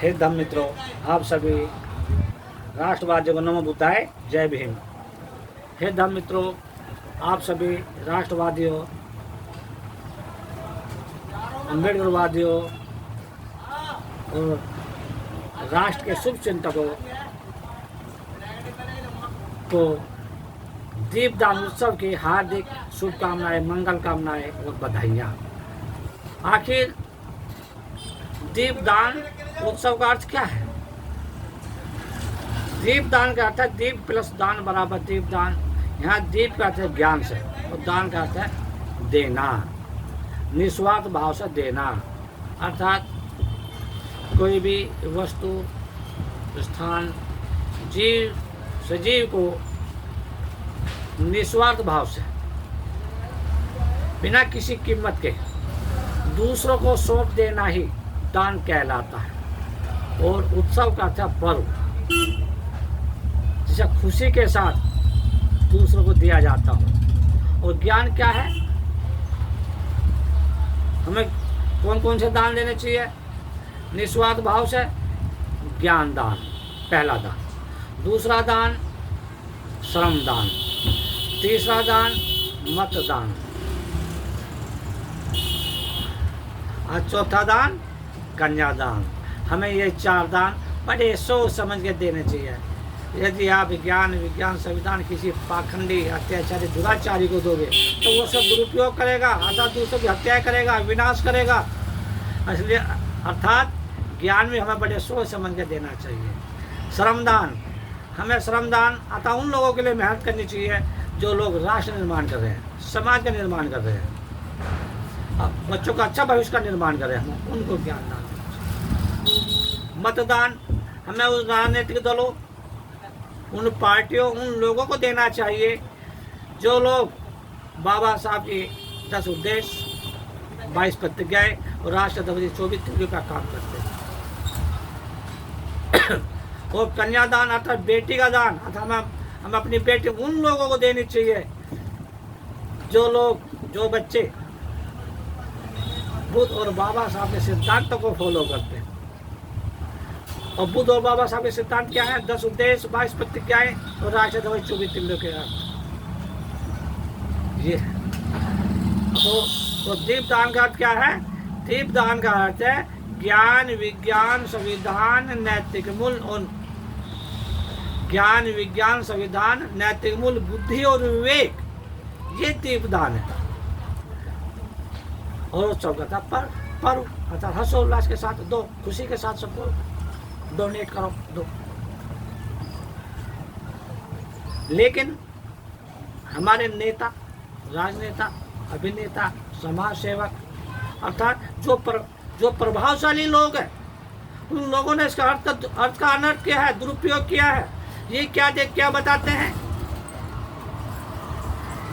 हे धम्म मित्रों, आप सभी राष्ट्रवादियों को नमो बुद्धाय, जय भीम। हे धम्म मित्रों, आप सभी राष्ट्रवादियों, अम्बेडकरवादियों और राष्ट्र के शुभ चिंतकों को दीपदान उत्सव की हार्दिक शुभकामनाएं, मंगल कामनाएं और बधाइयाँ। आखिर दीपदान उत्सव का अर्थ क्या है? दीपदान का अर्थ है दीप प्लस दान बराबर दीपदान। यहाँ दीप का अर्थ है ज्ञान से और दान का अर्थ है देना, निस्वार्थ भाव से देना। अर्थात कोई भी वस्तु, स्थान, जीव, सजीव को निस्वार्थ भाव से बिना किसी कीमत के दूसरों को सौंप देना ही दान कहलाता है। और उत्सव का अर्थ है पर्व, जिसे खुशी के साथ दूसरों को दिया जाता हो। और ज्ञान क्या है? हमें कौन कौन से दान देने चाहिए? निस्वार्थ भाव से ज्ञान दान, पहला दान। दूसरा दान श्रम दान। तीसरा दान मतदान। और चौथा दान कन्यादान। हमें ये 4 दान बड़े सोच समझ के देने चाहिए। यदि आप विज्ञान संविधान किसी पाखंडी, अत्याचारी, दुराचारी को दोगे तो वो सब दुरुपयोग करेगा, अर्थात दूसरों की हत्या करेगा, विनाश करेगा। इसलिए अर्थात ज्ञान भी हमें बड़े सोच समझ के देना चाहिए। श्रमदान, हमें श्रमदान अतः उन लोगों के लिए मेहनत करनी चाहिए जो लोग राष्ट्र निर्माण कर रहे हैं, समाज का निर्माण कर रहे हैं, बच्चों का अच्छा भविष्य का निर्माण कर रहे हैं, हम उनको ज्ञान दान। मतदान, हमें उस राजनीतिक दलों, उन पार्टियों, उन लोगों को देना चाहिए जो लोग बाबा साहब की 10 उद्देश्य, 22 प्रतिज्ञाएं और राष्ट्रपति 24 तिथियों का काम करते हैं। और कन्यादान अर्थात बेटी का दान, अर्थात हम अपनी बेटी उन लोगों को देनी चाहिए जो बच्चे बुद्ध और बाबा साहब के सिद्धांतों को फॉलो करते हैं। और बुद्ध और बाबा साहब के सिद्धांत क्या है? 10 उद्देश्य, 22 प्रतिज्ञाएं और राष्ट्रपति 24 तिथियों के अर्थ ये। तो दीपदान का अर्थ क्या है? दीपदान का अर्थ है ज्ञान, विज्ञान, संविधान, नैतिक मूल्य और ज्ञान, विज्ञान, संविधान, नैतिक मूल्य, बुद्धि और विवेक, ये दीपदान है। और उत्सव का था पर्व, अर्थात हर्षोल्लास के साथ दो, खुशी के साथ सबको डोनेट करो, दो। लेकिन हमारे नेता, राजनेता, अभिनेता, समाज सेवक, अर्थात जो प्रभावशाली लोग हैं, उन लोगों ने इसका अर्थ का अनर्थ किया है, दुरुपयोग किया है। ये क्या बताते हैं?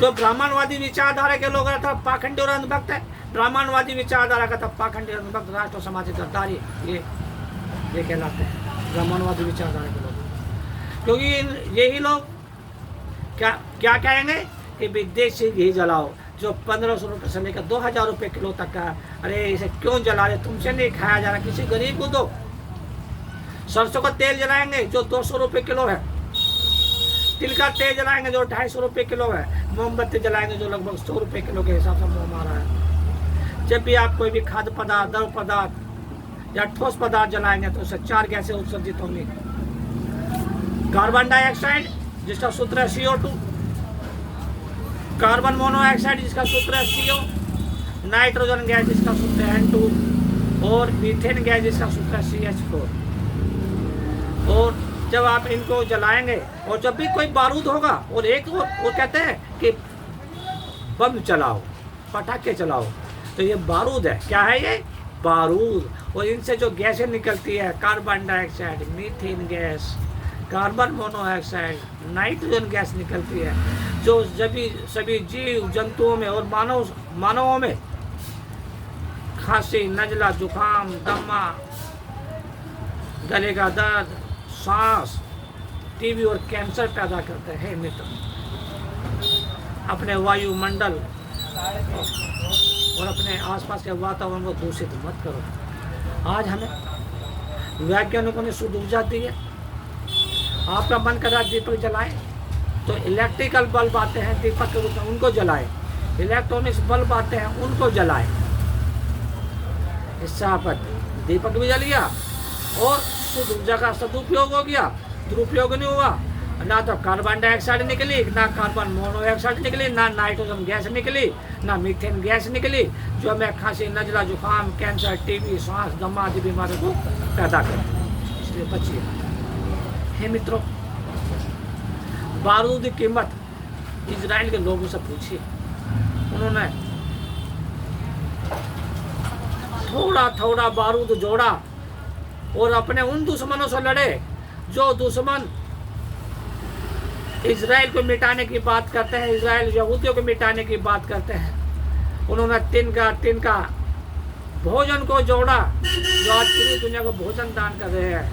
जो ब्राह्मणवादी विचारधारा के लोग अर्थात पाखंडी और अंधभक्त है, ब्राह्मणवादी विचारधारा का था पाखंडी और अंधभक्त, राष्ट्र और समाज की गद्दारी, ये कहलाते हैं ब्राह्मणवादी विचारधारा के लोग। क्योंकि यही लोग क्या कहेंगे कि विदेशी घी जलाओ, जो 1500 रुपये से लेकर 2000 रुपये किलो तक का। अरे इसे क्यों जला रहे? तुमसे नहीं खाया जा रहा, किसी गरीब को दो। सरसों का तेल जलाएंगे जो 200 रुपये किलो है। तिल का तेल जलाएंगे जो 250 रुपये किलो है। मोमबत्ती जलाएंगे जो लगभग 100 रुपये किलो के हिसाब से मोम आ रहा है। जब भी आप कोई भी खाद्य पदार्थ, द्रव पदार्थ या ठोस पदार्थ जलाएंगे तो उससे 4 गैसें उत्सर्जित होंगी। कार्बन डाइऑक्साइड जिसका सूत्र है CO2, कार्बन मोनोऑक्साइड जिसका सूत्र है CO, नाइट्रोजन गैस जिसका सूत्र है N2 और मीथेन गैस जिसका सूत्र है CH4। और जब आप इनको जलाएंगे और जब भी कोई बारूद होगा और वो कहते हैं कि बम चलाओ, पटाखे चलाओ, तो ये बारूद है। क्या है ये? बारूद। और इनसे जो गैसें निकलती है, carbon dioxide, methane gas, carbon monoxide, nitrogen gas निकलती है, जो सभी जीव जंतुओं में और मानवों में खांसी, नजला, जुकाम, दमा, गले का दर्द, सांस, टीबी और कैंसर पैदा करते हैं। मित्र, अपने वायुमंडल और अपने आसपास के वातावरण को दूषित मत करो। आज हमें वैज्ञानिकों ने शुद्ध ऊर्जा दी है। आपका मन कर रहा है दीपक जलाए, तो इलेक्ट्रिकल बल्ब आते हैं दीपक के रूप में, उनको जलाए। इलेक्ट्रॉनिक्स बल्ब आते हैं, उनको जलाए। इससे आप दीपक भी जल गया और शुद्ध ऊर्जा का सदुपयोग हो गया, दुरुपयोग नहीं हुआ। ना तो कार्बन डाइऑक्साइड निकली, ना कार्बन मोनोऑक्साइड निकली, ना नाइट्रोजन गैस निकली, ना मीथेन गैस निकली, जो हमें खांसी, नजला, जुकाम, कैंसर, टीबी, सांस, दमा आदि बीमारियों को पैदा करे। इसलिए बचिए। हे मित्रों, बारूद की कीमत इजराइल के लोगों से पूछिए। उन्होंने थोड़ा थोड़ा बारूद जोड़ा और अपने उन दुश्मनों से लड़े जो दुश्मन इजराइल को मिटाने की बात करते हैं, इजराइल यहूदियों को मिटाने की बात करते हैं। उन्होंने तिनका भोजन को जोड़ा, जो आज पूरी दुनिया को भोजन दान कर रहे हैं।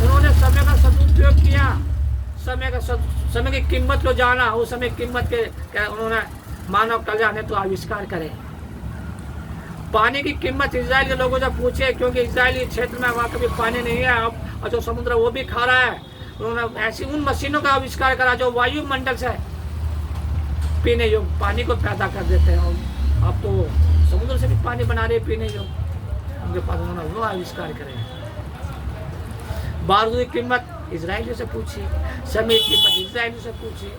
उन्होंने समय का सदुपयोग किया, समय की कीमत को जाना, उस समय कीमत के उन्होंने मानव कल्याण हेतु आविष्कार करे। पानी की कीमत इजराइल के लोगों से पूछे, क्योंकि इजराइली क्षेत्र में वहाँ कभी पानी नहीं है, और जो समुद्र वो भी खा रहा है। उन्होंने ऐसी उन मशीनों का आविष्कार करा जो वायुमंडल से पीने योग्य पानी को पैदा कर देते हैं। अब तो समुद्र से भी पानी बना रहे पीने योग्य, उनके पास उन्होंने वो आविष्कार करे। बारूद की कीमत इजराइलियों से पूछी, समय की कीमत इजराइलियों से पूछी,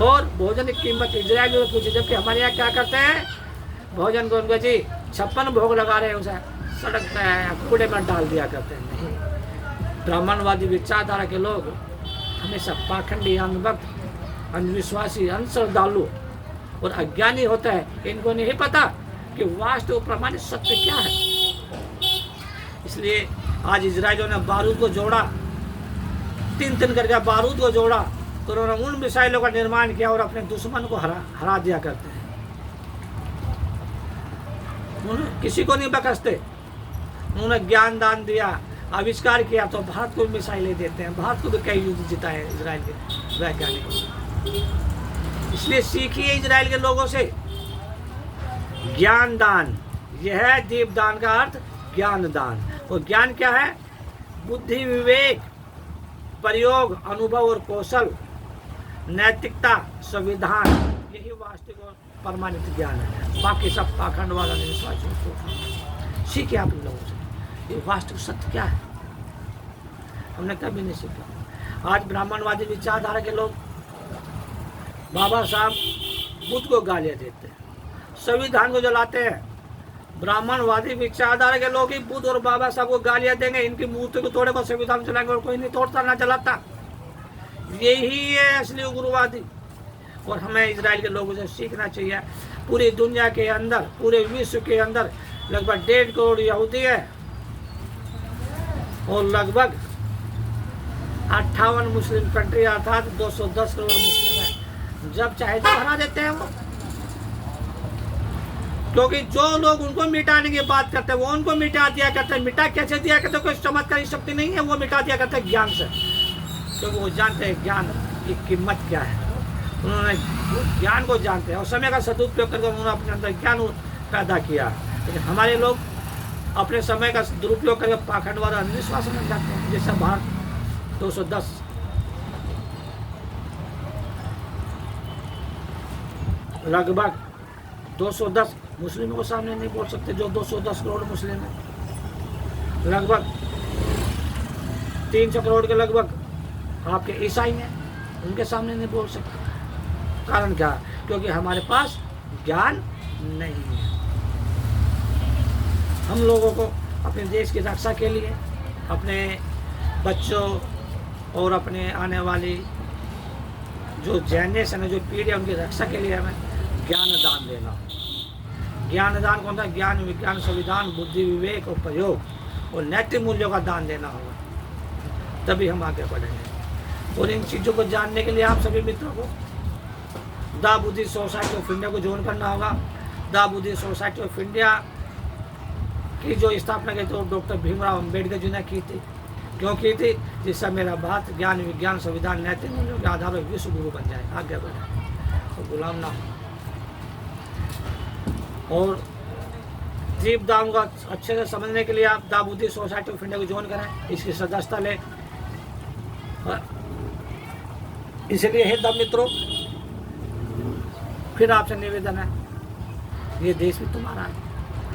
और भोजन की कीमत इजराइलियों से पूछी। जबकि हमारे यहाँ क्या करते हैं, भोजन को उनको जी 56 भोग लगा रहे हैं, उसे सड़क पे कूड़े में डाल दिया करते हैं। नहीं, ब्राह्मणवादी विचारधारा के लोग हमेशा पाखंडी, अंधभक्त, अंधविश्वासी, अंधश्रद्धालु और अज्ञानी होता है। इनको नहीं पता कि वास्तव प्रमाणित सत्य क्या है। इसलिए आज इजराइलियों ने बारूद को जोड़ा, तीन करके बारूद को जोड़ा, तो उन्होंने उन मिसाइलों का निर्माण किया और अपने दुश्मन को हरा दिया करते हैं। उन्होंने किसी को नहीं बकसते। उन्होंने ज्ञान दान दिया, आविष्कार किया, तो भारत को भी मिसाइलें देते हैं। भारत को भी कई युद्ध जिताए इजराइल के वैज्ञानिकों। इसलिए सीखिए इजराइल के लोगों से ज्ञान दान। यह है दीपदान का अर्थ, ज्ञान दान। और ज्ञान क्या है? बुद्धि, विवेक, प्रयोग, अनुभव और कौशल, नैतिकता, संविधान, यही वास्तविक और प्रमाणित ज्ञान है। बाकी सब पाखंड वाला विश्वास। सीखे आप इन लोगों से ये वास्तविक सत्य क्या है, हमने कभी नहीं सीखा। आज ब्राह्मणवादी विचारधारा के लोग बाबा साहब बुद्ध को गालियाँ देते हैं, संविधान को जलाते हैं। ब्राह्मणवादी विचारधारा के लोग ही बुद्ध और बाबा साहब को गालियाँ देंगे, इनकी मूर्ति को तोड़े को संविधान चलाएंगे, और कोई नहीं तोड़ता ना जलाता। यही है असली उग्रवादी। और हमें इजराइल के लोगों से सीखना चाहिए। पूरी दुनिया के अंदर, पूरे विश्व के अंदर लगभग 1.5 करोड़ यहूदी है और लगभग 58 मुस्लिम कंट्री, अर्थात 210 करोड़ मुस्लिम है। जब चाहे तो हरा देते हैं वो, क्योंकि जो लोग उनको मिटाने की बात करते हैं वो उनको मिटा दिया करते हैं। मिटा कैसे दिया करते? कोई चमत्कारी शक्ति नहीं है, वो मिटा दिया करते हैं ज्ञान से, क्योंकि वो जानते हैं ज्ञान की कीमत क्या है। उन्होंने ज्ञान को जानते हैं और समय का सदुपयोग करके उन्होंने अपने अंदर ज्ञान पैदा किया। लेकिन हमारे लोग अपने समय का दुरुपयोग करके पाखंडवाद, अंधविश्वास में जाते हैं। जैसे भारत 210 लगभग 210 मुस्लिमों को सामने नहीं बोल सकते, जो 210 करोड़ मुस्लिम हैं। लगभग 300 करोड़ के लगभग आपके ईसाई हैं, उनके सामने नहीं बोल सकते। कारण क्या? क्योंकि हमारे पास ज्ञान नहीं है। हम लोगों को अपने देश की रक्षा के लिए, अपने बच्चों और अपने आने वाली जो जनरेशन है, जो पीढ़ी है, उनकी रक्षा के लिए हमें ज्ञान दान देना हो। ज्ञान दान कौन सा? ज्ञान, विज्ञान, संविधान, बुद्धि, विवेक और प्रयोग और नैतिक मूल्यों का दान देना होगा, तभी हम आगे बढ़ेंगे। और इन चीज़ों को जानने के लिए आप सभी मित्रों को the Buddhist society of India को ज्वाइन करना होगा। The Buddhist society of India की जो स्थापना की तो डॉक्टर भीमराव अम्बेडकर जी ने की थी। क्यों की थी? जिससे मेरा भारत ज्ञान, विज्ञान, संविधान, नैतिक मूल्यों के आधार पर विश्व गुरु बन जाए, आगे बढ़े, तो गुलाम ना हो। और दीपदान को अच्छे से समझने के लिए आप the Buddhist society of India को ज्वाइन करें, इसकी सदस्यता लें। इसलिए हे दम मित्रों, फिर आपसे निवेदन है, ये देश भी तुम्हारा है,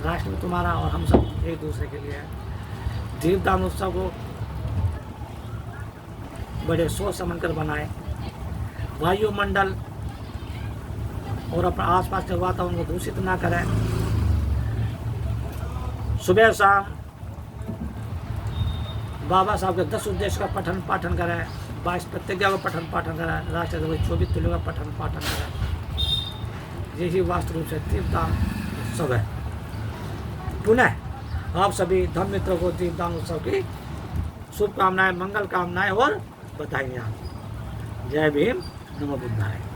राष्ट्र भी तुम्हारा, और हम सब एक दूसरे के लिए है। दीपदान उत्सव को बड़े सोच समझ कर बनाए, वायुमंडल और अपने आसपास के वातावरण को दूषित ना करें। सुबह शाम बाबा साहब के 10 उद्देश्य का पठन पाठन करें, 22 प्रतिज्ञा का पठन पाठन करें, राष्ट्रपति 24 तुल्यों का पठन पाठन करें। यही वास्तव रूप से दीपदान उत्सव है। पुनः आप सभी धर्म मित्रों को दीपदान उत्सव की शुभकामनाएं, मंगल कामनाएं और बधाइयाँ। जय भीम, नमो बुद्धाय।